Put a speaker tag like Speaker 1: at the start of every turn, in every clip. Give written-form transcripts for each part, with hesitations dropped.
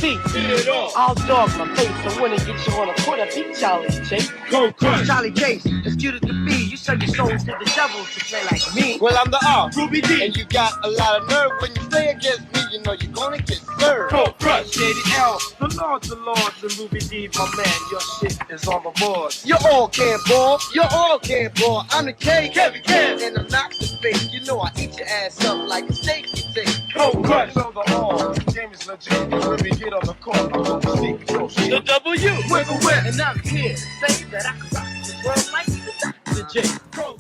Speaker 1: see I'll dog my face. So when it gets you on a corner, beat Charlie J. Go crush Charlie Chase, as cute as can be. You sell your soul to the devil to play like me. Well, I'm the R, Ruby D, and you got a lot of nerve. When you play against me, you know you're gonna get served. Go crush Shady L, the Lords, and Ruby D, my man. Your shit is on the board. You all can't ball, I'm the K, Kevin Ken, and I'm not the fake. You know I eat your ass up like a steak. You take. Go crush on the all. James legit. When we get on the court, I'm gonna see control. The W, wiggle wet, and I'm here to say that I can rock the world like the J. Go.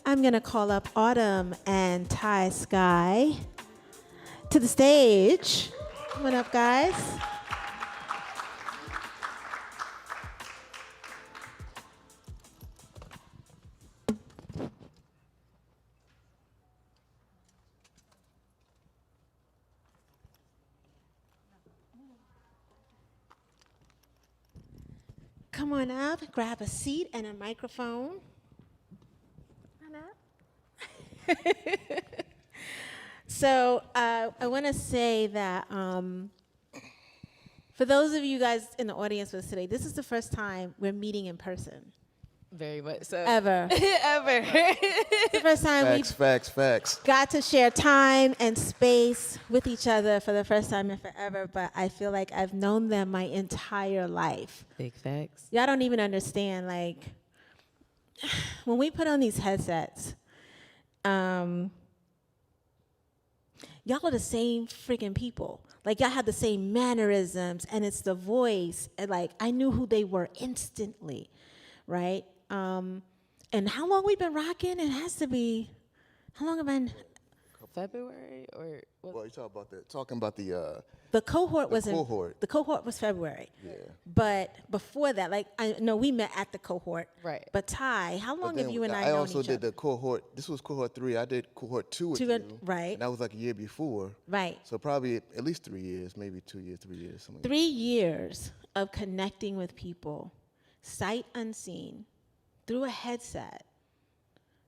Speaker 2: I'm gonna call up Autumn and Ty Sky to the stage. Come on up, guys. Come on up, grab a seat and a microphone. Come on up. So I want to say that for those of you guys in the audience with us today, this is the first time we're meeting in person.
Speaker 3: Very much so.
Speaker 2: Ever.
Speaker 3: Ever.
Speaker 2: It's the first time
Speaker 4: Facts.
Speaker 2: got to share time and space with each other for the first time in forever, but I feel like I've known them my entire life.
Speaker 3: Big facts.
Speaker 2: Y'all don't even understand, like, when we put on these headsets, y'all are the same freaking people. Like, y'all have the same mannerisms, and it's the voice. And, like, I knew who they were instantly, right? And how long we been rocking? It has to be, how long have I been?
Speaker 3: February or what?
Speaker 4: Well, you talking about the
Speaker 2: cohort was
Speaker 4: cohort.
Speaker 2: The cohort was February.
Speaker 4: Yeah.
Speaker 2: But before that, like, I know we met at the cohort.
Speaker 3: Right.
Speaker 2: But Ty, how long have you and I known each other?
Speaker 4: I also did the cohort. This was cohort 3. I did cohort 2 with you.
Speaker 2: Right.
Speaker 4: And that was like a year before.
Speaker 2: Right.
Speaker 4: So probably at least 3 years, maybe 2 years, 3 years. Something
Speaker 2: 3 years of connecting with people, sight unseen, through a headset,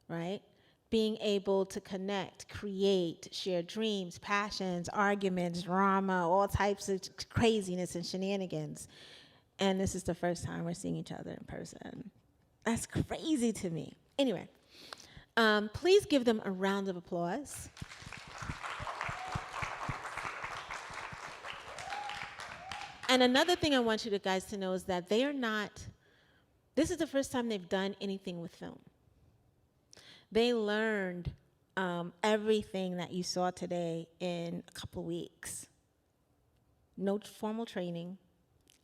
Speaker 2: right? Being able to connect, create, share dreams, passions, arguments, drama, all types of craziness and shenanigans. And this is the first time we're seeing each other in person. That's crazy to me. Anyway, please give them a round of applause. And another thing I want you guys to know is that they are not, this is the first time they've done anything with film. They learned everything that you saw today in a couple weeks. No formal training,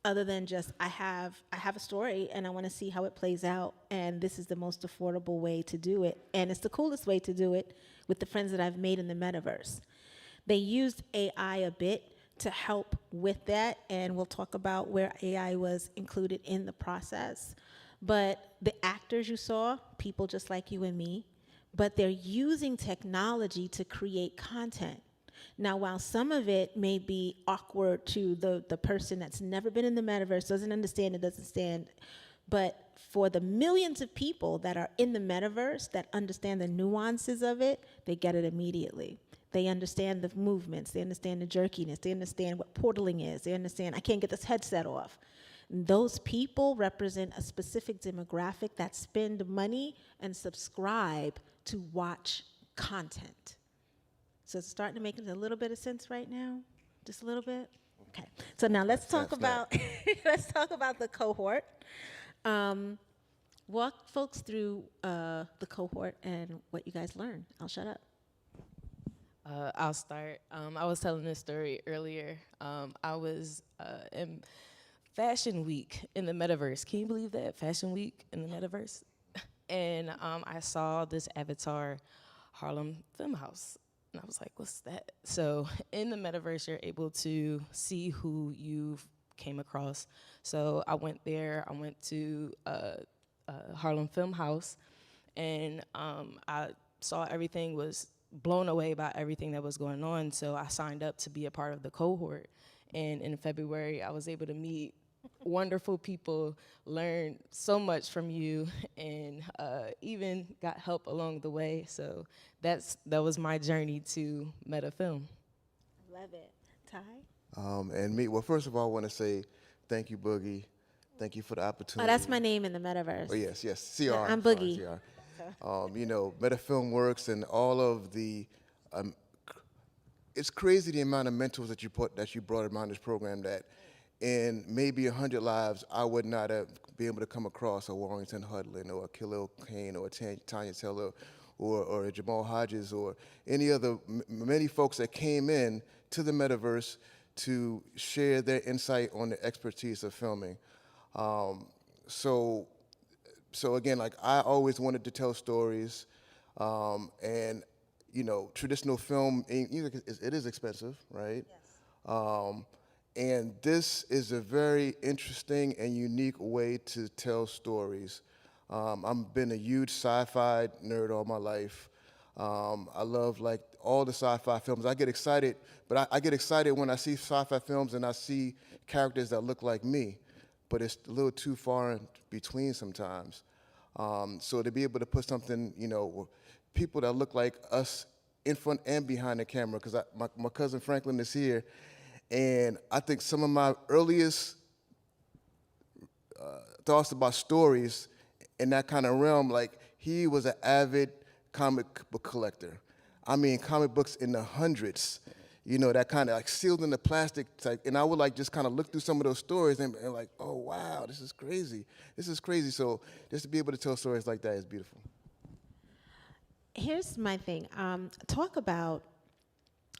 Speaker 2: other than just I have a story and I want to see how it plays out, and this is the most affordable way to do it, and it's the coolest way to do it with the friends that I've made in the metaverse. They used AI a bit to help with that, and we'll talk about where AI was included in the process. But the actors you saw, people just like you and me, but they're using technology to create content. Now, while some of it may be awkward to the person that's never been in the metaverse, doesn't understand, but for the millions of people that are in the metaverse that understand the nuances of it, they get it immediately. They understand the movements, they understand the jerkiness, they understand what portaling is, they understand I can't get this headset off. Those people represent a specific demographic that spend money and subscribe to watch content. So it's starting to make a little bit of sense right now? Just a little bit? Okay. So now let's talk about the cohort. Walk folks through the cohort and what you guys learned. I'll shut up.
Speaker 3: I'll start. I was telling this story earlier. I was in Fashion Week in the metaverse. Can you believe that? Fashion Week in the metaverse? And I saw this avatar Harlem Film House. And I was like, what's that? So in the metaverse, you're able to see who you've came across. So I went there. I went to Harlem Film House. And I saw everything was blown away by everything that was going on. So I signed up to be a part of the cohort. And in February, I was able to meet wonderful people, learn so much from you, and even got help along the way. So that was my journey to meta film.
Speaker 2: Love it. Ty?
Speaker 4: And me, well, first of all, I want to say thank you, Boogie. Thank you for the
Speaker 2: Oh,
Speaker 4: opportunity.
Speaker 2: that's my name in the metaverse.
Speaker 4: Oh, yes, CR.
Speaker 2: Yeah, I'm
Speaker 4: sorry,
Speaker 2: Boogie.
Speaker 4: CR. You know, Metafilm Works and all of the, it's crazy the amount of mentors that you brought around this program that in maybe 100 lives, I would not have been able to come across a Warrington Hudlin or a Khalil Kane or a Tanya Teller or a Jamal Hodges or any other, many folks that came in to the metaverse to share their insight on the expertise of filming. So again, like I always wanted to tell stories, and you know, traditional film, it is expensive, right? Yes. And this is a very interesting and unique way to tell stories. I've been a huge sci-fi nerd all my life. I love like all the sci-fi films. I get excited, but I get excited when I see sci-fi films and I see characters that look like me, but it's a little too far in between sometimes. So to be able to put something, you know, people that look like us in front and behind the camera, because my cousin Franklin is here, and I think some of my earliest thoughts about stories in that kind of realm, like he was an avid comic book collector. I mean, comic books in the hundreds, you know, that kind of like sealed in the plastic type. And I would like just kind of look through some of those stories and like, oh, wow, this is crazy. This is crazy. So just to be able to tell stories like that is beautiful.
Speaker 2: Here's my thing. I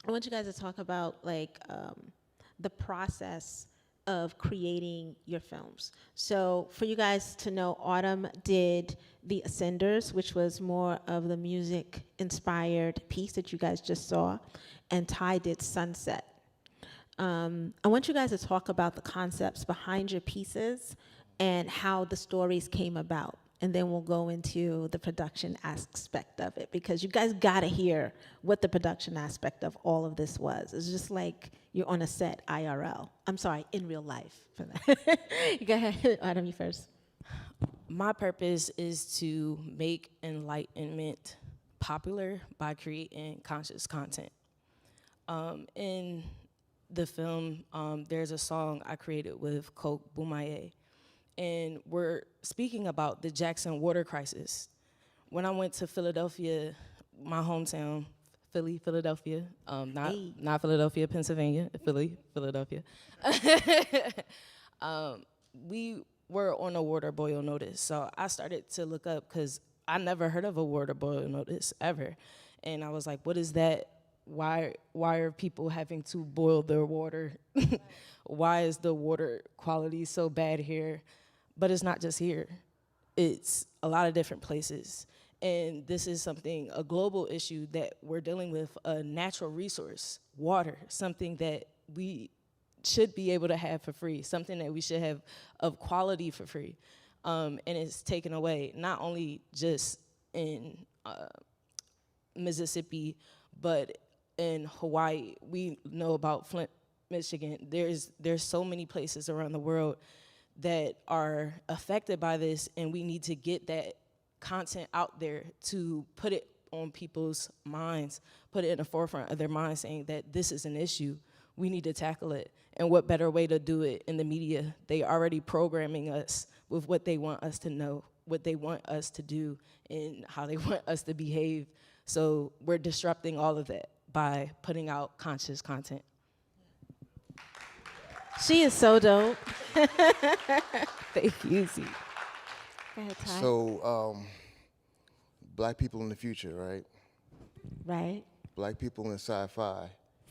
Speaker 2: want you guys to talk about like the process of creating your films. So for you guys to know, Autumn did The Ascenders, which was more of the music-inspired piece that you guys just saw, and Ty did Sunset. I want you guys to talk about the concepts behind your pieces and how the stories came about. And then we'll go into the production aspect of it, because you guys gotta hear what the production aspect of all of this was. It's just like you're on a set IRL. I'm sorry, in real life. For that. Go ahead, Autumn, you first.
Speaker 3: My purpose is to make enlightenment popular by creating conscious content. In the film, there's a song I created with Coke Bumaye, and we're speaking about the Jackson water crisis. When I went to Philadelphia, my hometown, Philadelphia, not Philadelphia, Pennsylvania, Philadelphia. We were on a water boil notice, so I started to look up because I never heard of a water boil notice ever, and I was like, "What is that? Why are people having to boil their water? Why is the water quality so bad here?" But it's not just here. It's a lot of different places. And this is a global issue that we're dealing with, a natural resource, water, something that we should be able to have for free, something that we should have of quality for free. And it's taken away, not only just in Mississippi, but in Hawaii. We know about Flint, Michigan. There's so many places around the world that are affected by this, and we need to get that content out there to put it on people's minds, put it in the forefront of their minds, saying that this is an issue, we need to tackle it. And what better way to do it in the media? They already programming us with what they want us to know, what they want us to do, and how they want us to behave. So we're disrupting all of that by putting out conscious content.
Speaker 2: She is so dope.
Speaker 3: Thank you, Z.
Speaker 2: Go ahead, Ty.
Speaker 4: So, black people in the future, right?
Speaker 2: Right,
Speaker 4: Black people in sci-fi.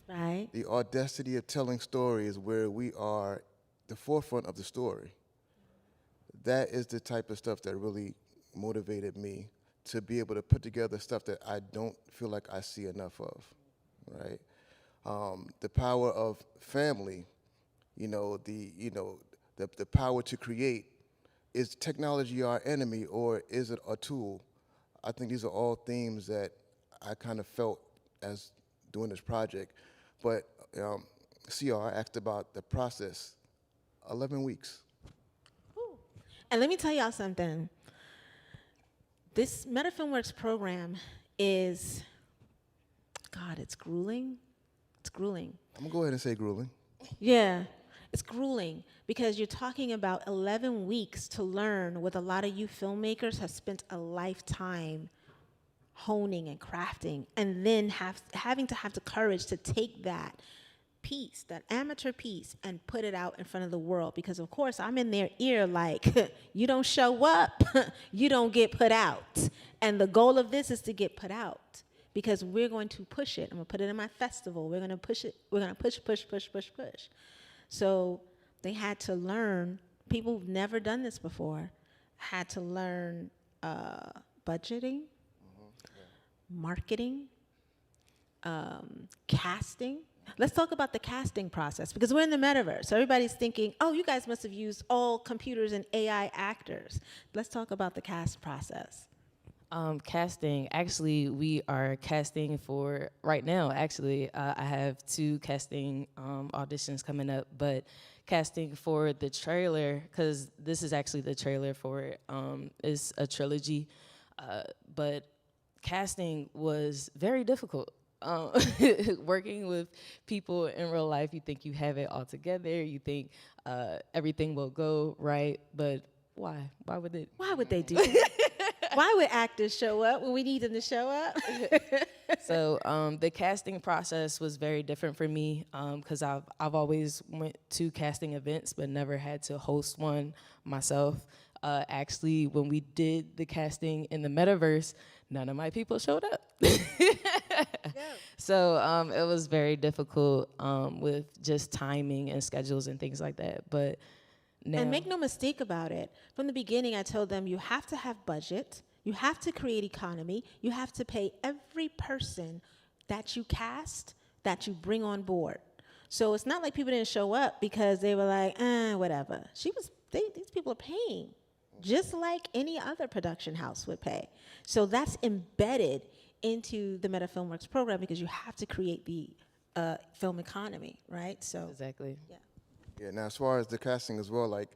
Speaker 2: right.
Speaker 4: The audacity of telling stories where we are the forefront of the story. That is the type of stuff that really motivated me to be able to put together stuff that I don't feel like I see enough of, right? The power of family, the power to create. Is technology our enemy, or is it a tool? I think these are all themes that I kind of felt as doing this project. But CR asked about the process. 11 weeks.
Speaker 2: Ooh. And let me tell y'all something. This MetaFilmWorks program is, God, it's grueling. It's grueling.
Speaker 4: I'm gonna go ahead and say grueling.
Speaker 2: Yeah, it's grueling because you're talking about 11 weeks to learn what a lot of you filmmakers have spent a lifetime honing and crafting, and then having to have the courage to take that piece, that amateur piece, and put it out in front of the world. Because of course I'm in their ear like, you don't show up, you don't get put out. And the goal of this is to get put out because we're going to push it. I'm gonna put it in my festival. We're gonna push it. We're gonna push, push, push, push, push. So they had to learn, people who've never done this before, had to learn budgeting, marketing, casting. Let's talk about the casting process because we're in the metaverse. So everybody's thinking, oh, you guys must have used all computers and AI actors. Let's talk about the cast process.
Speaker 3: Casting, actually, we are casting for, right now, actually, I have 2 casting auditions coming up, but casting for the trailer, because this is actually the trailer for it, it's a trilogy, but casting was very difficult. Working with people in real life, you think you have it all together, you think everything will go right, but why? Why would they
Speaker 2: do that? Why would actors show up when we need them to show up?
Speaker 3: So the casting process was very different for me because I've always went to casting events but never had to host one myself. Actually, when we did the casting in the metaverse, none of my people showed up. So it was very difficult with just timing and schedules and things like that. But now,
Speaker 2: and make no mistake about it. From the beginning, I told them you have to have budget, you have to create economy, you have to pay every person that you cast, that you bring on board. So it's not like people didn't show up because they were like, whatever. These people are paying, just like any other production house would pay. So that's embedded into the Meta Filmworks program because you have to create the film economy, right? So
Speaker 3: exactly.
Speaker 2: Yeah.
Speaker 4: Yeah, now as far as the casting as well, like,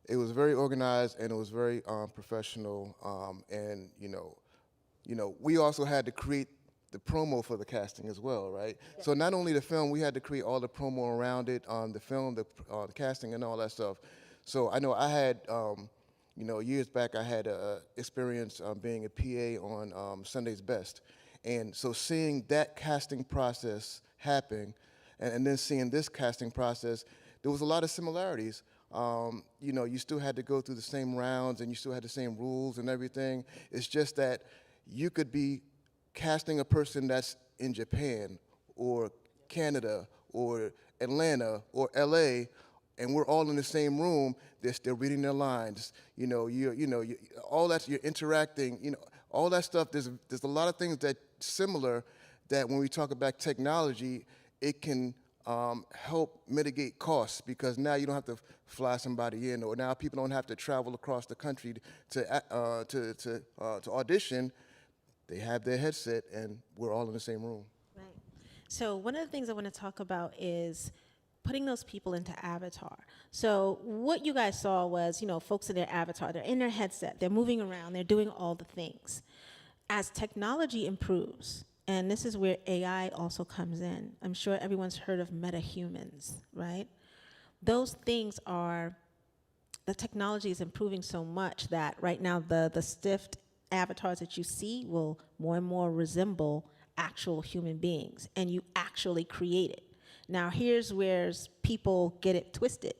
Speaker 4: it was very organized and it was very professional, and we also had to create the promo for the casting as well, right? Yeah. So not only the film, we had to create all the promo around it, the film, the casting and all that stuff. So I know I had, years back I had experience being a PA on Sunday's Best. And so seeing that casting process happen and then seeing this casting process, there was a lot of similarities. You still had to go through the same rounds and you still had the same rules and everything. It's just that you could be casting a person that's in Japan or Canada or Atlanta or LA, and we're all in the same room. They're still reading their lines. All that, you're interacting. All that stuff. There's a lot of things that similar that when we talk about technology, it can help mitigate costs because now you don't have to fly somebody in, or now people don't have to travel across the country to audition. They have their headset, and we're all in the same room.
Speaker 2: Right. So one of the things I want to talk about is putting those people into avatar. So what you guys saw was, folks in their avatar, they're in their headset, they're moving around, they're doing all the things. As technology improves, and this is where AI also comes in. I'm sure everyone's heard of metahumans, right? Those things the technology is improving so much that right now the stiff avatars that you see will more and more resemble actual human beings, and you actually create it. Now here's where people get it twisted.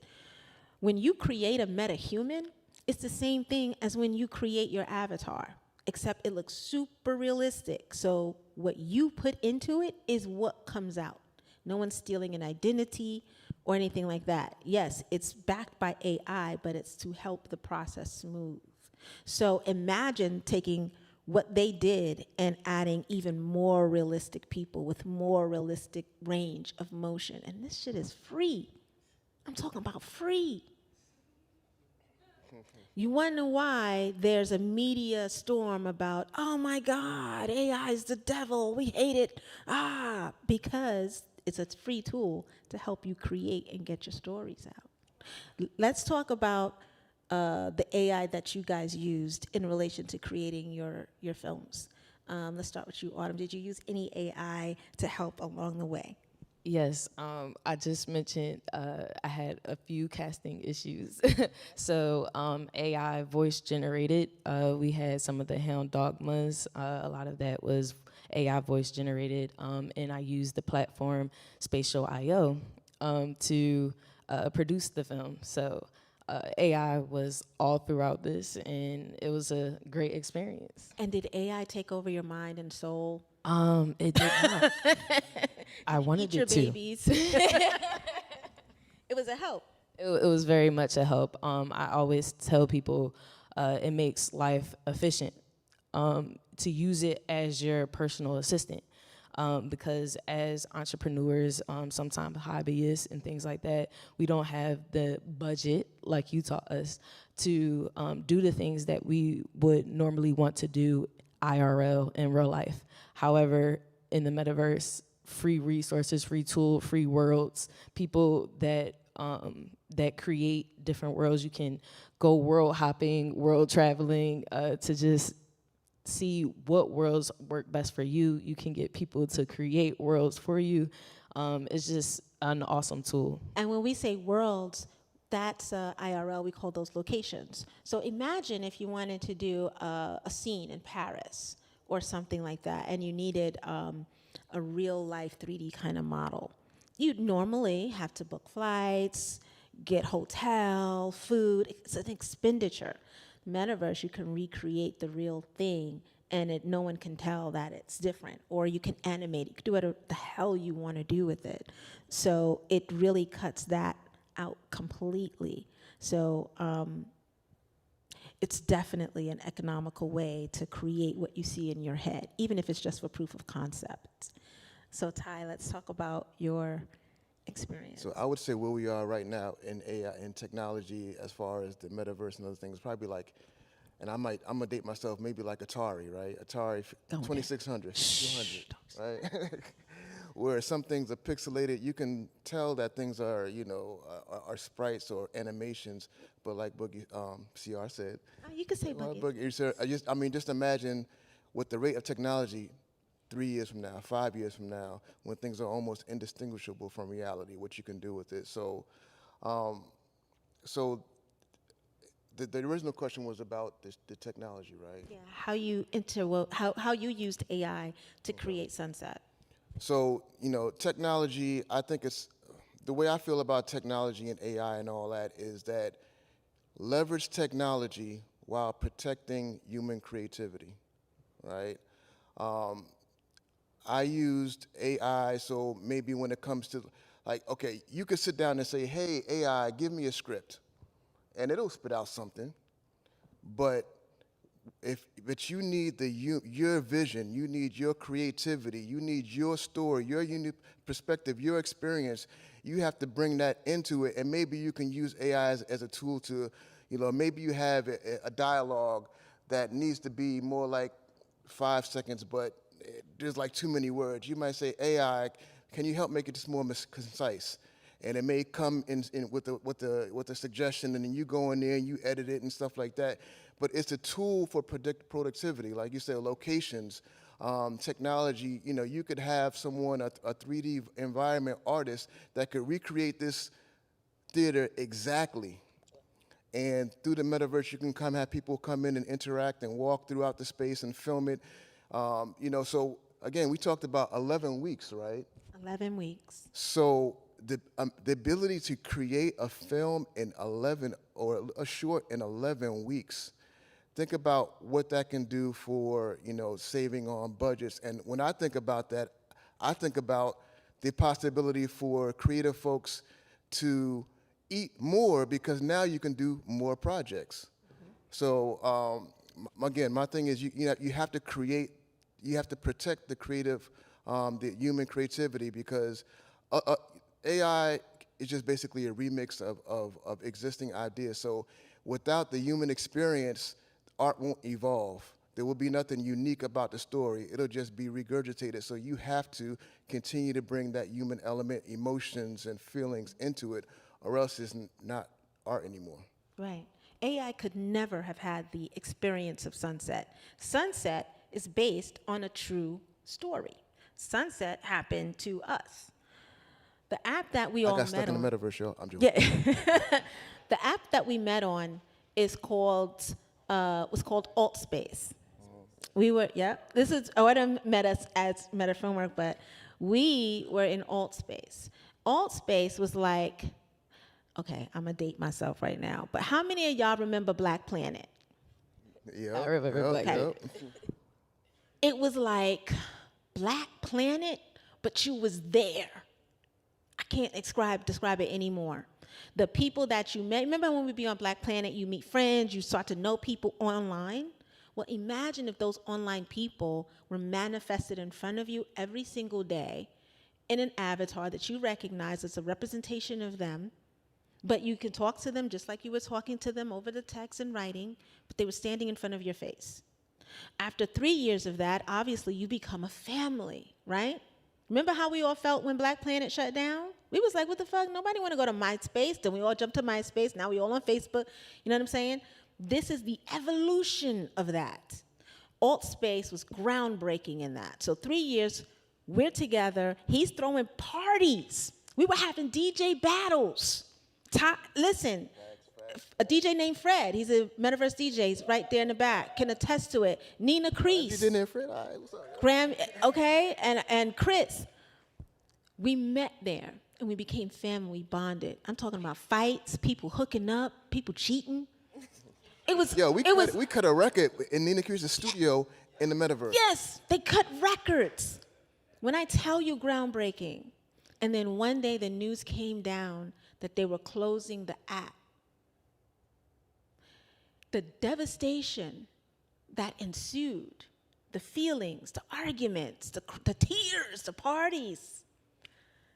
Speaker 2: When you create a metahuman, it's the same thing as when you create your avatar, except it looks super realistic. So what you put into it is what comes out. No one's stealing an identity or anything like that. Yes, it's backed by AI, but it's to help the process smooth. So imagine taking what they did and adding even more realistic people with more realistic range of motion. And this shit is free. I'm talking about free. You wonder why there's a media storm about, oh my God, AI is the devil, we hate it. Because it's a free tool to help you create and get your stories out. Let's talk about the AI that you guys used in relation to creating your films. Let's start with you, Autumn. Did you use any AI to help along the way?
Speaker 3: Yes, I just mentioned I had a few casting issues. So AI voice generated. We had some of the Hound Dogmas. A lot of that was AI voice generated, and I used the platform Spatial IO to produce the film. So AI was all throughout this, and it was a great experience.
Speaker 2: And did AI take over your mind and soul?
Speaker 3: It did not. I
Speaker 2: Did you
Speaker 3: wanted
Speaker 2: eat your
Speaker 3: it to.
Speaker 2: babies? It was a help.
Speaker 3: It was very much a help. I always tell people it makes life efficient to use it as your personal assistant. Because as entrepreneurs, sometimes hobbyists and things like that, we don't have the budget, like you taught us, to do the things that we would normally want to do IRL in real life. However, in the metaverse, free resources, free tool, free worlds, people that that create different worlds. You can go world hopping, world traveling to just see what worlds work best for you. You can get people to create worlds for you. It's just an awesome tool.
Speaker 2: And when we say worlds, that's IRL, we call those locations. So imagine if you wanted to do a scene in Paris or something like that, and you needed a real life 3D kind of model. You'd normally have to book flights, get hotel, food. It's an expenditure. Metaverse, you can recreate the real thing, and no one can tell that it's different. Or you can animate it. You can do whatever the hell you want to do with it. So it really cuts that out completely. So it's definitely an economical way to create what you see in your head, even if it's just for proof of concept. So Ty, let's talk about your experience.
Speaker 4: So I would say where we are right now in AI and technology, as far as the metaverse and other things, probably like, and I'm gonna date myself, maybe like Atari, right? Atari 2600, 200, right? Where some things are pixelated, you can tell that things are, are sprites or animations, but like Boogie CR said.
Speaker 2: You could say Boogie.
Speaker 4: Just imagine with the rate of technology, 3 years from now, 5 years from now, when things are almost indistinguishable from reality, what you can do with it. So, the original question was about the technology, right?
Speaker 2: Yeah, how you how you used AI to create Sunset.
Speaker 4: So, technology, I think it's, the way I feel about technology and AI and all that is that leverage technology while protecting human creativity, right? I used AI, so maybe when it comes to, like, okay, you could sit down and say, hey, AI, give me a script, and it'll spit out something, but you need your vision, you need your creativity, you need your story, your unique perspective, your experience. You have to bring that into it, and maybe you can use AI as a tool to, maybe you have a dialogue that needs to be more like 5 seconds, but there's like too many words. You might say, AI, can you help make it just more concise? And it may come in with a suggestion, and then you go in there and you edit it and stuff like that. But it's a tool for productivity, like you said, locations, technology. You could have someone, a 3D environment artist, that could recreate this theater exactly. And through the metaverse, you can have people come in and interact and walk throughout the space and film it. So again, we talked about 11 weeks, right?
Speaker 2: 11 weeks.
Speaker 4: So the ability to create a film in 11, or a short in 11 weeks, think about what that can do for, saving on budgets. And when I think about that, I think about the possibility for creative folks to eat more, because now you can do more projects. Mm-hmm. So again, my thing is you have to create, you have to protect the creative, the human creativity, because AI is just basically a remix of existing ideas. So without the human experience, art won't evolve. There will be nothing unique about the story. It'll just be regurgitated. So you have to continue to bring that human element, emotions and feelings into it, or else it's not art anymore.
Speaker 2: Right. AI could never have had the experience of Sunset. Sunset is based on a true story. Sunset happened to us. The app that we
Speaker 4: I
Speaker 2: all
Speaker 4: got stuck
Speaker 2: met
Speaker 4: in the
Speaker 2: on.
Speaker 4: metaverse, y'all. I'm joking.
Speaker 2: Yeah. The app that we met on is called was called Altspace. We were, yeah. This is I would have met us as Meta Filmwork, but we were in Altspace. Altspace was like, okay, I'm gonna date myself right now, but how many of y'all remember Black Planet?
Speaker 4: Yeah.
Speaker 3: I remember Black Planet.
Speaker 2: It was like Black Planet, but you was there. I can't describe it anymore. The people that you met, remember when we be on Black Planet, you meet friends, you start to know people online? Well, imagine if those online people were manifested in front of you every single day in an avatar that you recognize as a representation of them, but you can talk to them just like you were talking to them over the text and writing, but they were standing in front of your face. After 3 years of that, obviously you become a family, right? Remember how we all felt when Black Planet shut down? We was like, what the fuck? Nobody want to go to MySpace. Then we all jumped to MySpace. Now we all on Facebook. You know what I'm saying? This is the evolution of that. Altspace was groundbreaking in that. So 3 years, we're together. He's throwing parties. We were having DJ battles. Listen, a DJ named Fred, he's a Metaverse DJ, he's right there in the back, can attest to it. Nina Crease.
Speaker 4: You did Fred? All right, what's up?
Speaker 2: Graham, okay, and Chris. We met there, and we became family, we bonded. I'm talking about fights, people hooking up, people cheating. It was,
Speaker 4: Yo, we cut a record in Nina Crease's studio in the metaverse.
Speaker 2: Yes, they cut records. When I tell you groundbreaking, and then one day the news came down that they were closing the app. The devastation that ensued, the feelings, the arguments, the tears, the parties,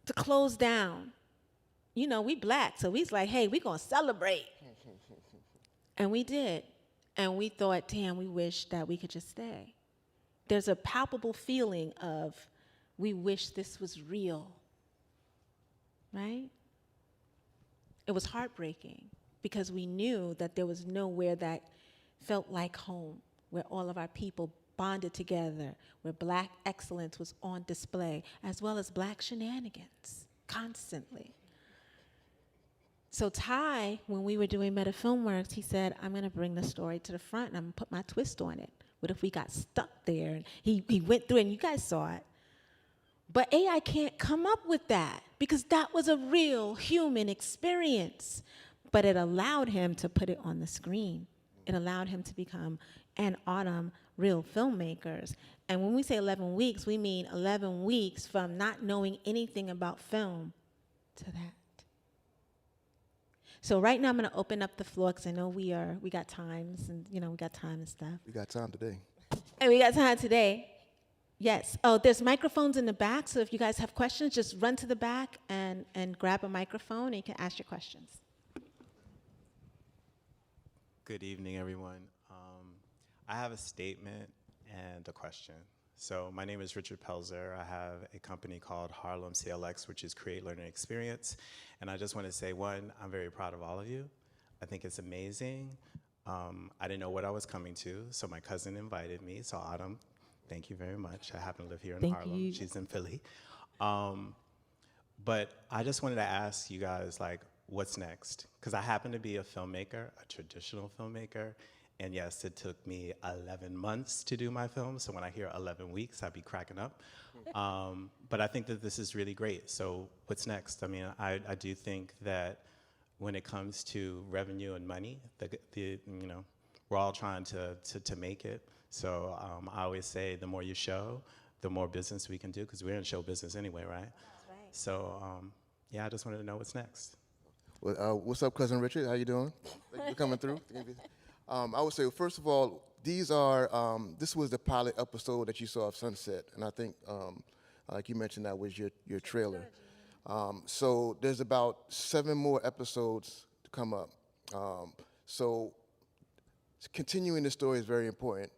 Speaker 2: to close down. You know, we Black, so we's like, hey, we gonna celebrate. And we did. And we thought, damn, we wish that we could just stay. There's a palpable feeling of, we wish this was real, right? It was heartbreaking because we knew that there was nowhere that felt like home, where all of our people bonded together, where Black excellence was on display, as well as Black shenanigans, constantly. So Ty, when we were doing Meta Filmworks, he said, I'm gonna bring the story to the front and I'm gonna put my twist on it. What if we got stuck there? And he went through it and you guys saw it. But AI can't come up with that because that was a real human experience. But it allowed him to put it on the screen. It allowed him to become an Autumn real filmmakers. And when we say 11 weeks, we mean 11 weeks from not knowing anything about film to that. So right now I'm gonna open up the floor because I know we got times and we got time and stuff.
Speaker 4: We got time today.
Speaker 2: And we got time today. Yes. Oh, there's microphones in the back, so if you guys have questions, just run to the back and grab a microphone and you can ask your questions.
Speaker 5: Good evening, everyone. I have a statement and a question. So my name is Richard Pelzer. I have a company called Harlem CLX, which is Create, Learn, and Experience. And I just want to say, one, I'm very proud of all of you. I think it's amazing. I didn't know what I was coming to, so my cousin invited me. So Autumn, thank you very much. I happen to live here in Harlem. She's in Philly. But I just wanted to ask you guys, like, what's next? Because I happen to be a filmmaker, a traditional filmmaker. And yes, it took me 11 months to do my film. So when I hear 11 weeks, I'd be cracking up. But I think that this is really great. So what's next? I mean, I do think that when it comes to revenue and money, we're all trying to make it. So I always say the more you show, the more business we can do, because we're in show business anyway, right? That's right. So yeah, I just wanted to know what's next.
Speaker 4: Well, what's up, Cousin Richard? How you doing? Thank you for coming through. I would say, first of all, this was the pilot episode that you saw of Sunset, and I think, like you mentioned, that was your trailer. So there's about 7 more episodes to come up. So continuing the story is very important.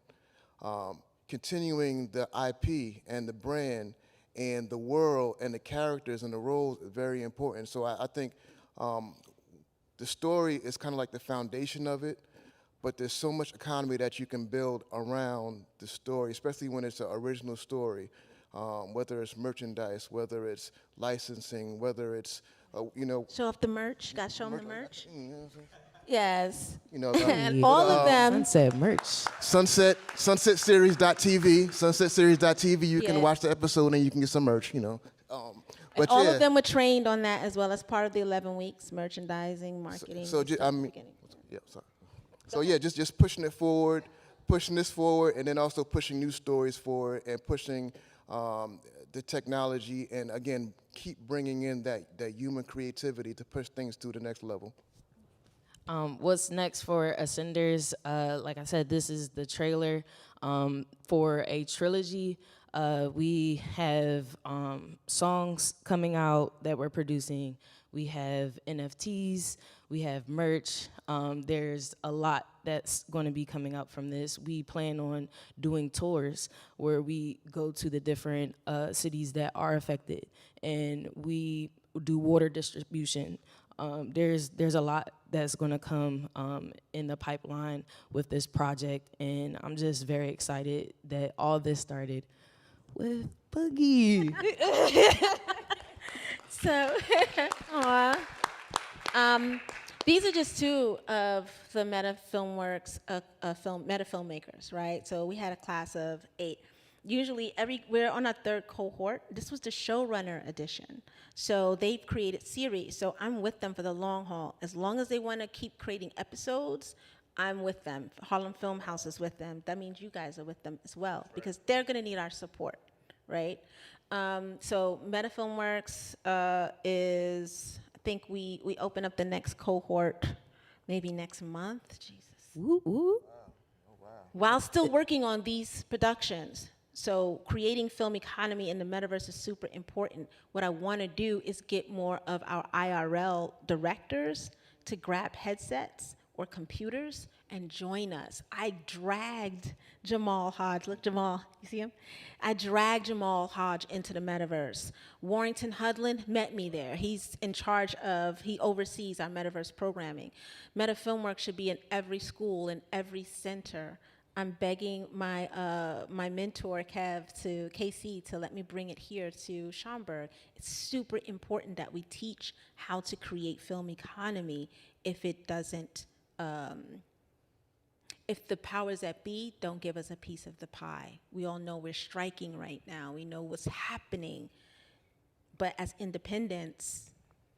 Speaker 4: Continuing the IP and the brand and the world and the characters and the roles is very important. So I think the story is kind of like the foundation of it. But there's so much economy that you can build around the story, especially when it's an original story. whether it's merchandise, whether it's licensing, whether it's,
Speaker 2: Show off the merch. Got to show them the merch.
Speaker 4: you know what I'm saying?
Speaker 2: Yes.
Speaker 4: Like,
Speaker 2: And all of them.
Speaker 3: Sunset merch.
Speaker 4: Sunsetseries.tv, sunsetseries.tv, you can
Speaker 2: Yeah.
Speaker 4: watch the episode and you can get some merch,
Speaker 2: And all of them were trained on that as well as part of the 11 weeks, merchandising, marketing.
Speaker 4: So,
Speaker 2: and stuff
Speaker 4: I
Speaker 2: at the
Speaker 4: mean,
Speaker 2: beginning.
Speaker 4: yeah, sorry. So yeah, just pushing it forward, pushing this forward, and then also pushing new stories forward and pushing the technology, and again, keep bringing in that human creativity to push things to the next level.
Speaker 3: What's next for Ascenders? Like I said, this is the trailer for a trilogy. We have songs coming out that we're producing. We have NFTs. We have merch. There's a lot that's going to be coming up from this. We plan on doing tours where we go to the different cities that are affected, and we do water distribution. There's a lot that's going to come in the pipeline with this project, and I'm just very excited that all this started with Boogie.
Speaker 2: So, aw. These are just two of the Meta Filmworks, Meta Filmmakers, right? So we had a class of 8. Usually we're on our 3rd cohort. This was the showrunner edition. So they've created series. So I'm with them for the long haul. As long as they want to keep creating episodes, I'm with them. Harlem Film House is with them. That means you guys are with them as well, because they're going to need our support, right? So Meta Filmworks is, I think we open up the next cohort maybe next month. Jesus.
Speaker 3: Woo, woo.
Speaker 2: While still working on these productions. So creating film economy in the metaverse is super important. What I want to do is get more of our IRL directors to grab headsets or computers and join us. I dragged Jamal Hodge. Look, Jamal, you see him? I dragged Jamal Hodge into the metaverse. Warrington Hudlin met me there. He's in charge of, he oversees our metaverse programming. Meta Filmworks should be in every school, in every center. I'm begging my my mentor, KC, to let me bring it here to Schaumburg. It's super important that we teach how to create film economy if it doesn't, if the powers that be don't give us a piece of the pie. We all know we're striking right now. We know what's happening. But as independents,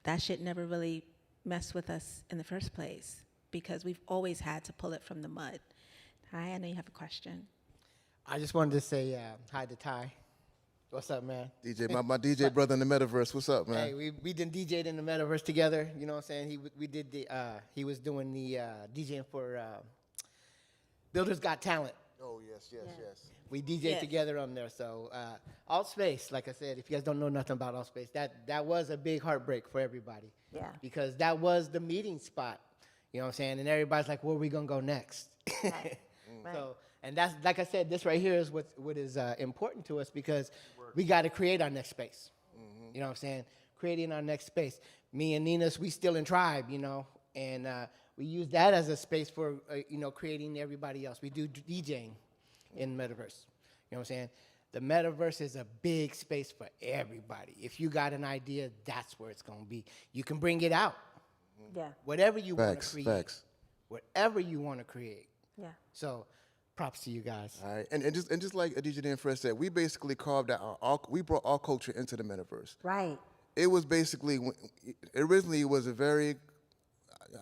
Speaker 2: that shit never really messed with us in the first place, because we've always had to pull it from the mud. Hi, I know you have a question.
Speaker 6: I just wanted to say hi to Ty. What's up, man?
Speaker 4: DJ, my DJ brother in the metaverse. What's up, man?
Speaker 6: Hey, we done DJ'd in the metaverse together. You know what I'm saying? He was doing the DJing for Builders Got Talent.
Speaker 4: Oh yes.
Speaker 6: We DJ'd
Speaker 2: Yes.
Speaker 6: together on there. So Alt Space, like I said, if you guys don't know nothing about Alt Space, that was a big heartbreak for everybody.
Speaker 2: Yeah.
Speaker 6: Because that was the meeting spot. You know what I'm saying? And everybody's like, where are we gonna go next?
Speaker 2: Right.
Speaker 6: So, and that's, like I said, this right here is what is important to us, because we got to create our next space. You know what I'm saying? Creating our next space. Me and Nina's, we still in Tribe, you know, and we use that as a space for, creating everybody else. We do DJing in Metaverse. You know what I'm saying? The Metaverse is a big space for everybody. If you got an idea, that's where it's going to be. You can bring it out.
Speaker 2: Yeah.
Speaker 6: Whatever you want to create.
Speaker 4: Facts.
Speaker 6: Whatever you want to create.
Speaker 2: Yeah.
Speaker 6: So, props to you guys.
Speaker 4: All right, and just like Adija and Fred said, we basically carved out we brought our culture into the metaverse.
Speaker 2: Right.
Speaker 4: It was basically, originally it was a very,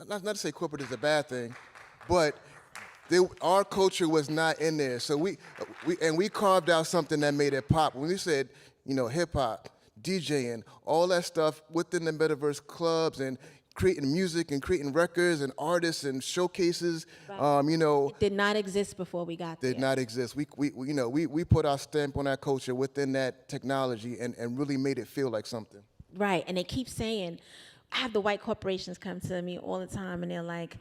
Speaker 4: not to say corporate is a bad thing, but our culture was not in there. So we carved out something that made it pop. When we said, hip hop, DJing, all that stuff within the metaverse clubs and creating music and creating records and artists and showcases,
Speaker 2: Right. It did not exist before we got there.
Speaker 4: did not exist. We put our stamp on that culture within that technology and really made it feel like something.
Speaker 2: Right, and they keep saying, I have the white corporations come to me all the time, and they're like,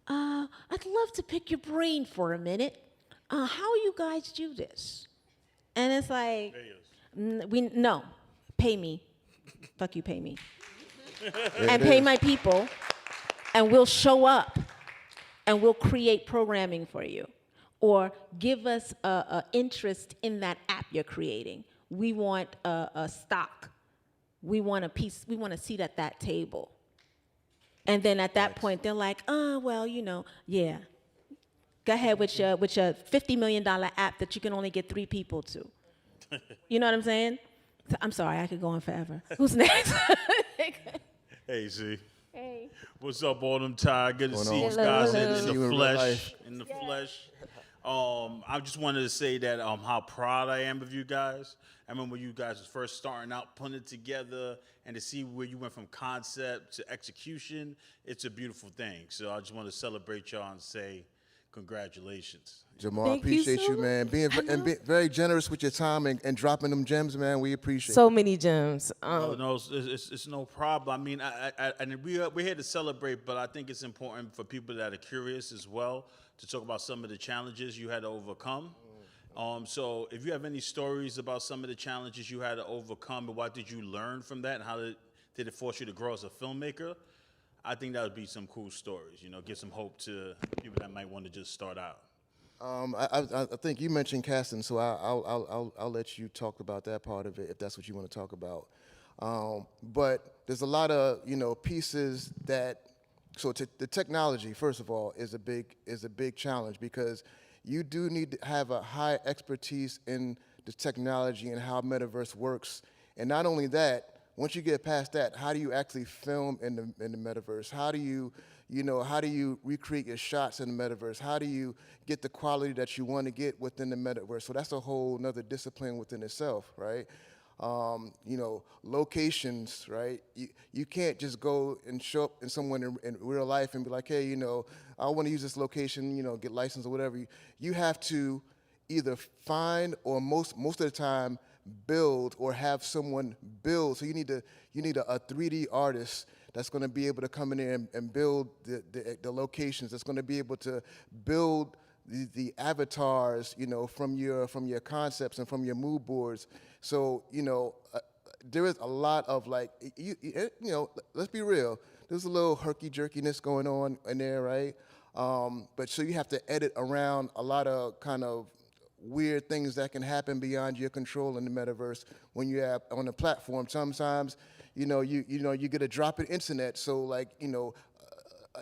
Speaker 2: I'd love to pick your brain for a minute. How you guys do this? And it's like, no, pay me. Fuck you, pay me. And pay my people, and we'll show up, and we'll create programming for you. Or give us an interest in that app you're creating. we want a stock. We want a piece, we want a seat at that table. And then at that point, they're like, oh, well, yeah. Go ahead with your $50 million app that you can only get 3 people to. You know what I'm saying? So, I'm sorry, I could go on forever. Who's next?
Speaker 7: Hey, Z.
Speaker 2: Hey.
Speaker 7: What's up, Autumn Tide? Good to see you
Speaker 2: Hello,
Speaker 7: guys
Speaker 2: hello.
Speaker 7: in
Speaker 4: See you
Speaker 7: the
Speaker 4: in real
Speaker 7: flesh.
Speaker 4: life.
Speaker 7: In the flesh. I just wanted to say that how proud I am of you guys. I remember when you guys was first starting out, putting it together, and to see where you went from concept to execution, it's a beautiful thing. So I just want to celebrate y'all and say congratulations.
Speaker 4: Jamal,
Speaker 2: Thank you
Speaker 4: appreciate
Speaker 2: so
Speaker 4: you, man. Being very generous with your time and dropping them gems, man. We appreciate
Speaker 3: So many gems.
Speaker 7: No, it's no problem. I mean, and we're here to celebrate, but I think it's important for people that are curious as well to talk about some of the challenges you had to overcome. So if you have any stories about some of the challenges you had to overcome and what did you learn from that and how did it force you to grow as a filmmaker, I think that would be some cool stories, give some hope to people that might want to just start out.
Speaker 4: I think you mentioned casting, so I'll let you talk about that part of it if that's what you want to talk about. But there's a lot of pieces that. So the technology, first of all, is a big challenge because you do need to have a high expertise in the technology and how metaverse works. And not only that, once you get past that, how do you actually film in the metaverse? How do you recreate your shots in the metaverse? How do you get the quality that you want to get within the metaverse? So that's a whole nother discipline within itself, right? Locations, right? You can't just go and show up in someone in real life and be like, hey, I want to use this location, get licensed or whatever. You have to either find or most of the time build or have someone build. So you need a 3D artist that's going to be able to come in there and build the locations. That's going to be able to build the avatars, from your concepts and from your mood boards. So, there is a lot of let's be real. There's a little herky-jerkiness going on in there, right? But so you have to edit around a lot of kind of weird things that can happen beyond your control in the metaverse when you have on the platform. Sometimes, you get a drop in internet, so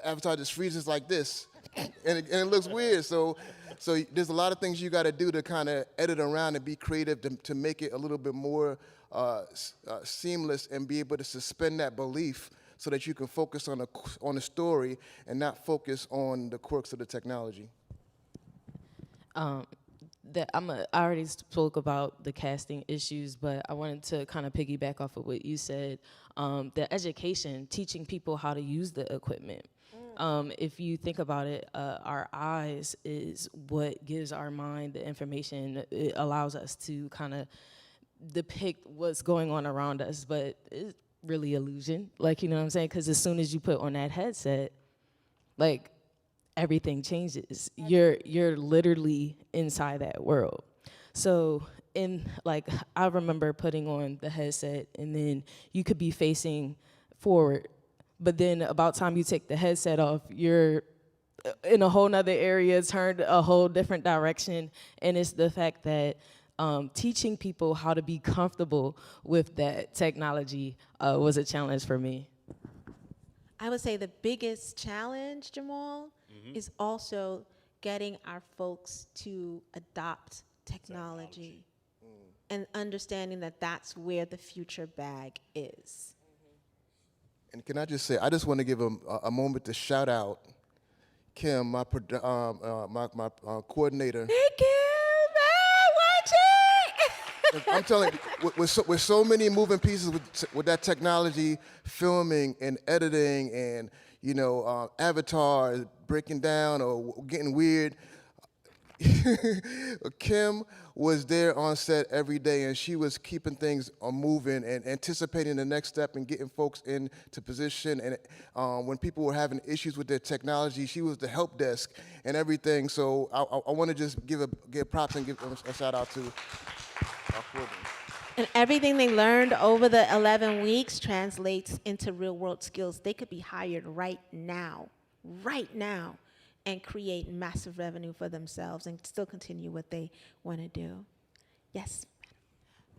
Speaker 4: avatar just freezes like this, and it looks weird. So there's a lot of things you got to do to kind of edit around and be creative to make it a little bit more seamless and be able to suspend that belief so that you can focus on the story and not focus on the quirks of the technology.
Speaker 3: I already spoke about the casting issues, but I wanted to kind of piggyback off of what you said. The education, teaching people how to use the equipment. If you think about it, our eyes is what gives our mind the information. It allows us to kind of depict what's going on around us, but it's really illusion. You know what I'm saying? Because as soon as you put on that headset, everything changes. You're literally inside that world. So I remember putting on the headset and then you could be facing forward, but then about time you take the headset off, you're in a whole nother area, turned a whole different direction. And it's the fact that teaching people how to be comfortable with that technology was a challenge for me.
Speaker 2: I would say the biggest challenge, Jamal, is also getting our folks to adopt technology. And understanding that that's where the future bag is.
Speaker 4: And can I just say, I just want to give a moment to shout out Kim, my coordinator.
Speaker 2: Hey, Kim, watch it!
Speaker 4: I'm telling you, with so many moving pieces with that technology, filming and editing and avatars breaking down or getting weird. Kim was there on set every day, and she was keeping things moving and anticipating the next step and getting folks into position. And when people were having issues with their technology, she was the help desk and everything. So I want to just give props and give a shout out to our coordinator.
Speaker 2: And everything they learned over the 11 weeks translates into real world skills. They could be hired right now, and create massive revenue for themselves and still continue what they want to do. Yes.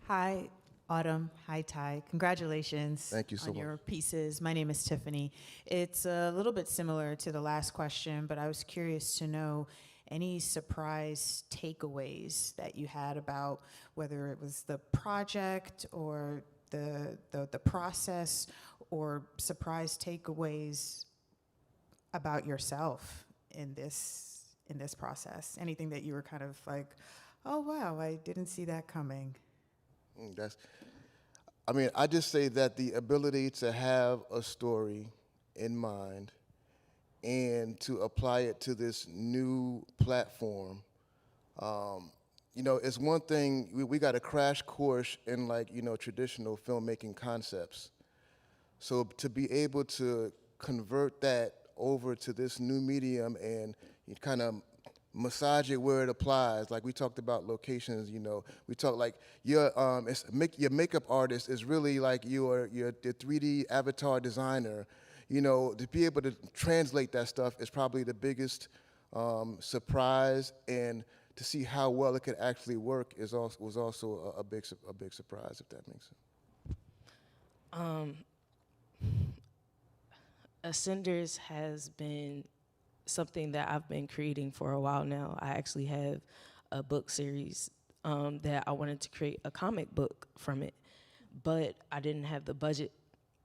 Speaker 8: Hi, Autumn. Hi, Ty. Congratulations
Speaker 4: Thank you so
Speaker 8: on
Speaker 4: much.
Speaker 8: your pieces. My name is Tiffany. It's a little bit similar to the last question, but I was curious to know any surprise takeaways that you had about whether it was the project or the process, or surprise takeaways about yourself in this process. Anything that you were kind of like, oh wow, I didn't see that coming.
Speaker 4: I just say that the ability to have a story in mind and to apply it to this new platform, it's one thing, we got a crash course in traditional filmmaking concepts. So to be able to convert that over to this new medium and kind of massage it where it applies. Like we talked about locations, we talk like your makeup artist is really like your 3D avatar designer. To be able to translate that stuff is probably the biggest surprise, and to see how well it could actually work was also a big surprise, if that makes sense.
Speaker 3: Ascenders has been something that I've been creating for a while now. I actually have a book series that I wanted to create a comic book from it, but I didn't have the budget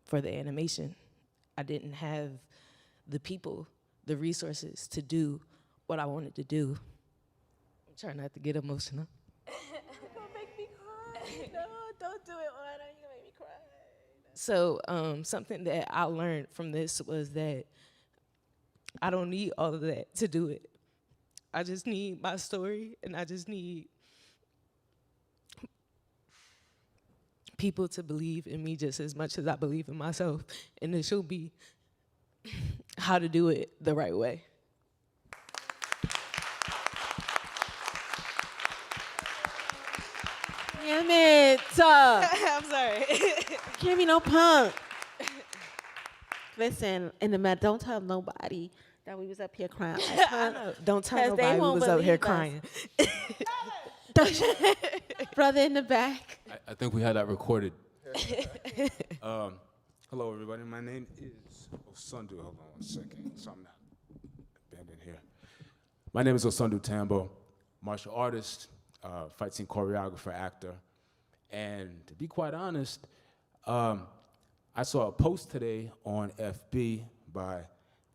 Speaker 3: for the animation. I didn't have the people, the resources to do what I wanted to do. I'm trying not to get emotional.
Speaker 2: You're gonna make me cry. No, don't do it, Autumn. You're gonna make me cry.
Speaker 3: So something that I learned from this was that I don't need all of that to do it. I just need my story, and I just need people to believe in me just as much as I believe in myself, and to show me how to do it the right way.
Speaker 2: Damn it.
Speaker 3: I'm sorry.
Speaker 2: Can't be no punk. Listen, in the Met, don't tell nobody that we was up here crying. Like, huh?
Speaker 3: Don't tell
Speaker 2: 'Cause they
Speaker 3: nobody we
Speaker 2: won't
Speaker 3: was up here
Speaker 2: believe us.
Speaker 3: crying.
Speaker 2: Brother in the back.
Speaker 9: I think we had that recorded. Hello, everybody. My name is Osundu. Hold on one second. Something bend in here. My name is Osundu Tambo, martial artist, fight scene choreographer, actor. And to be quite honest, I saw a post today on FB by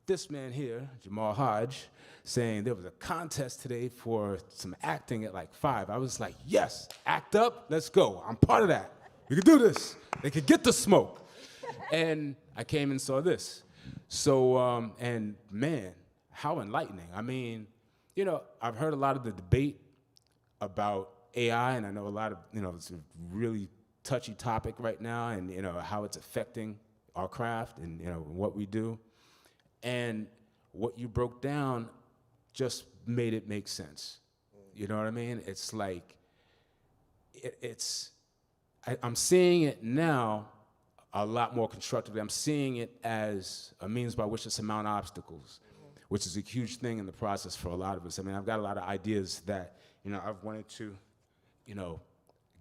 Speaker 9: this man here, Jamal Hodge, saying there was a contest today for some acting at like 5. I was like, yes, act up, let's go. I'm part of that. We can do this. They could get the smoke. And I came and saw this. So, and man, how enlightening. I mean, I've heard a lot of the debate about AI, and I know a lot of, it's a really touchy topic right now, and how it's affecting our craft and what we do. And what you broke down just made it make sense. You know what I mean? It's like, I'm seeing it now a lot more constructively. I'm seeing it as a means by which to surmount obstacles, which is a huge thing in the process for a lot of us. I mean, I've got a lot of ideas that, I've wanted to,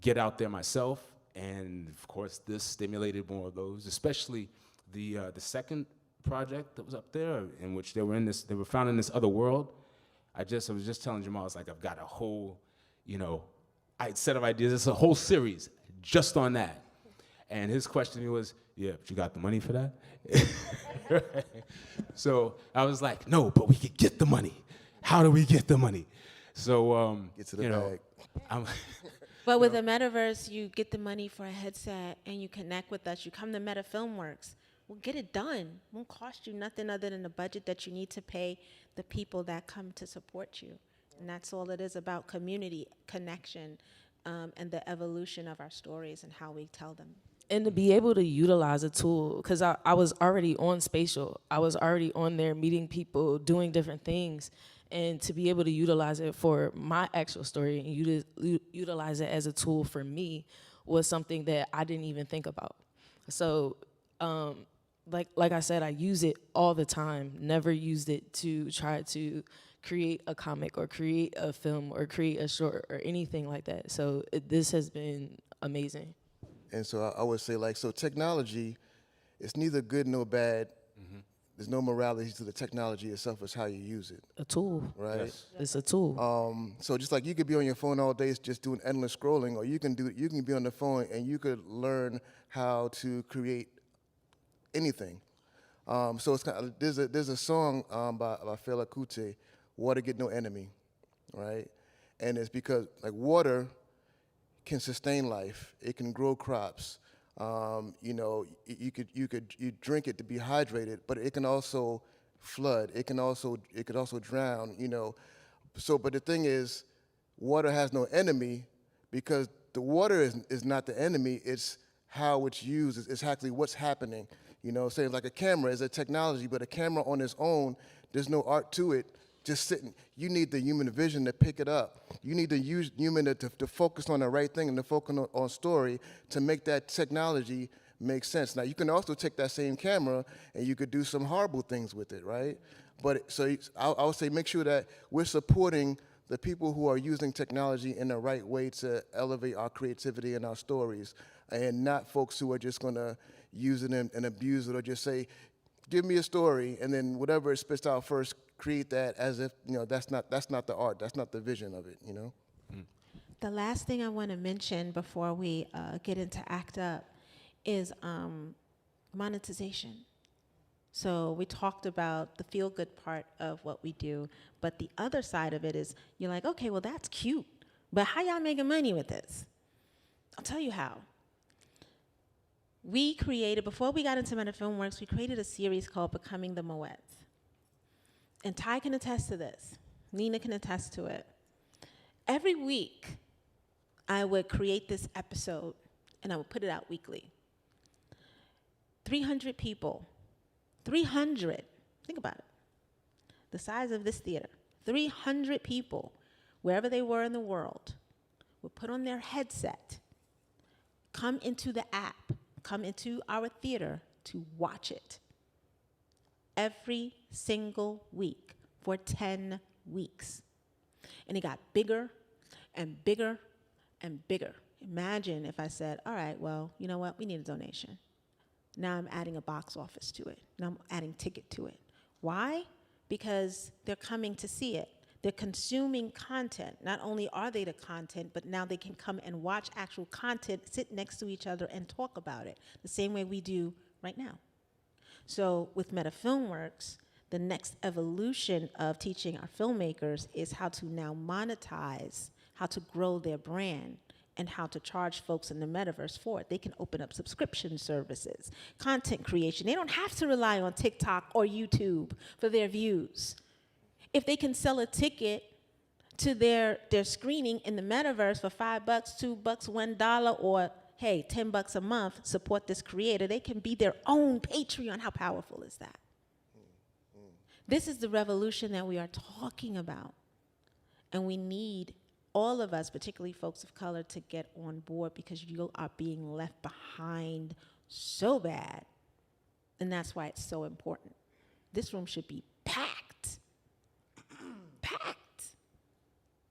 Speaker 9: get out there myself. And of course, this stimulated more of those, especially the second project that was up there, in which they were found in this other world. I was just telling Jamal, it's like I've got a whole, set of ideas. It's a whole series just on that. And his question to me was, yeah, but you got the money for that? So I was like, no, but we could get the money. How do we get the money? So,
Speaker 4: Get to the bag.
Speaker 2: But with the metaverse, you get the money for a headset and you connect with us. You come to Meta Filmworks. We'll get it done. It won't cost you nothing other than the budget that you need to pay the people that come to support you. And that's all it is about: community, connection, and the evolution of our stories and how we tell them.
Speaker 3: And to be able to utilize a tool, because I was already on Spatial. I was already on there meeting people, doing different things. And to be able to utilize it for my actual story and utilize it as a tool for me was something that I didn't even think about. So, like I said, I use it all the time. Never used it to try to create a comic or create a film or create a short or anything like that. So this has been amazing.
Speaker 4: And so I would say, like, so technology, it's neither good nor bad. There's no morality to the technology itself. It's how you use it,
Speaker 3: A tool.
Speaker 4: right?
Speaker 9: Yes.
Speaker 3: It's a tool.
Speaker 4: So just like you could be on your phone all day just doing endless scrolling, or you can be on the phone and you could learn how to create anything. So it's kind of, there's a song by Fela Kuti, "Water Get No Enemy," right? And it's because like water can sustain life. It can grow crops. You know, you drink it to be hydrated, but it can also flood. It could also drown. You know, so but the thing is, water has no enemy because the water is not the enemy. It's how it's used. It's actually what's happening. You know, say like a camera is a technology, but a camera on its own, there's no art to it. Just sitting, you need the human vision to pick it up. You need to use human to focus on the right thing and to focus on story to make that technology make sense. Now, you can also take that same camera and you could do some horrible things with it, right? But so I would say make sure that we're supporting the people who are using technology in the right way to elevate our creativity and our stories, and not folks who are just gonna use it and abuse it or just say, give me a story, and then whatever it spits out first, create that as if, you know, that's not the art, that's not the vision of it, you know?
Speaker 2: The last thing I want to mention before we get into ACT UP is monetization. So we talked about the feel-good part of what we do, but the other side of it is you're like, okay, well, that's cute, but how y'all making money with this? I'll tell you how. We created, before we got into Meta Filmworks, we created a series called Becoming the Moets. And Ty can attest to this. Nina can attest to it. Every week, I would create this episode, and I would put it out weekly. 300 people, 300, think about it, the size of this theater, 300 people, wherever they were in the world, would put on their headset, come into the app, come into our theater to watch it every single week for 10 weeks. And it got bigger and bigger and bigger. Imagine if I said, all right, well, you know what, we need a donation. Now I'm adding a box office to it. Now I'm adding ticket to it. Why? Because they're coming to see it. They're consuming content. Not only are they the content, but now they can come and watch actual content, sit next to each other and talk about it, the same way we do right now. So with Meta Filmworks, the next evolution of teaching our filmmakers is how to now monetize, how to grow their brand, and how to charge folks in the metaverse for it. They can open up subscription services, content creation. They don't have to rely on TikTok or YouTube for their views. If they can sell a ticket to their screening in the metaverse for $5, $2, $1, or hey, $10 a month, support this creator, they can be their own Patreon. How powerful is that? This is the revolution that we are talking about. And we need all of us, particularly folks of color, to get on board because you are being left behind so bad. And that's why it's so important. This room should be packed. Packed.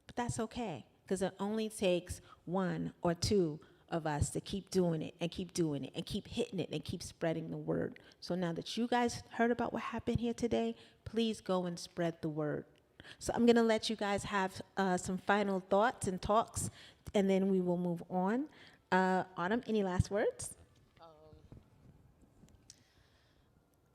Speaker 2: But that's okay, because it only takes one or two of us to keep doing it and keep doing it and keep hitting it and keep spreading the word. So now that you guys heard about what happened here today, please go and spread the word. So I'm gonna let you guys have some final thoughts and talks, and then we will move on. Autumn, any last words?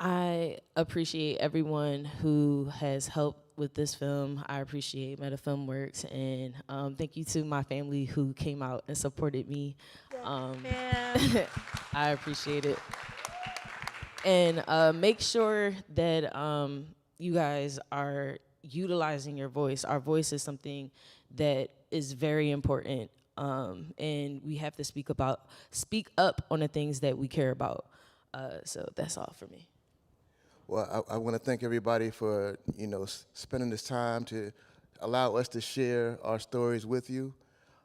Speaker 3: I appreciate everyone who has helped with this film. I appreciate Meta Filmworks, and thank you to my family who came out and supported me. I appreciate it. And make sure that you guys are utilizing your voice. Our voice is something that is very important, and we have to speak up on the things that we care about. So that's all for me.
Speaker 4: Well, I want to thank everybody for, you know, spending this time to allow us to share our stories with you.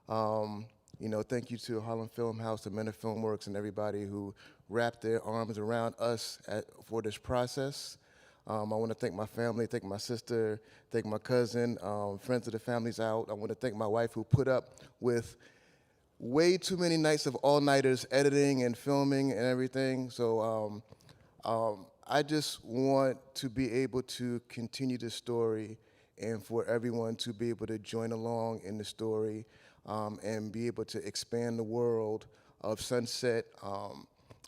Speaker 4: You know, thank you to Harlem Film House, the Meta Filmworks, and everybody who wrapped their arms around us for this process. I want to thank my family, thank my sister, thank my cousin, friends of the families out. I want to thank my wife who put up with way too many nights of all-nighters editing and filming and everything. So I just want to be able to continue the story and for everyone to be able to join along in the story and be able to expand the world of Sunset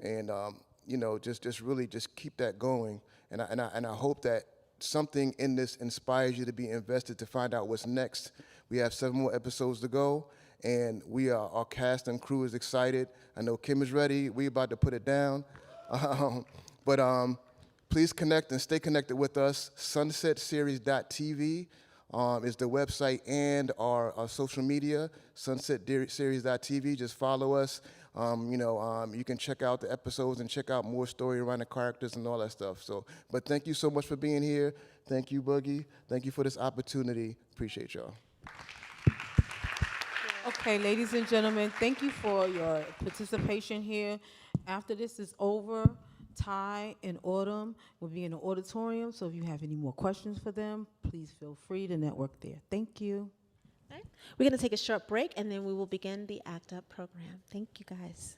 Speaker 4: and you know, just really just keep that going. And I hope that something in this inspires you to be invested to find out what's next. We have 7 more episodes to go, and our cast and crew is excited. I know Kim is ready. We about to put it down. But please connect and stay connected with us. SunsetSeries.tv is the website and our social media, SunsetSeries.tv. Just follow us. You can check out the episodes and check out more story around the characters and all that stuff. So, but thank you so much for being here. Thank you, Boogie. Thank you for this opportunity. Appreciate y'all.
Speaker 10: Okay, ladies and gentlemen, thank you for your participation here. After this is over, Ty and Autumn will be in the auditorium, so if you have any more questions for them, please feel free to network there. Thank you.
Speaker 2: All right. We're going to take a short break, and then we will begin the ACT UP program. Thank you, guys.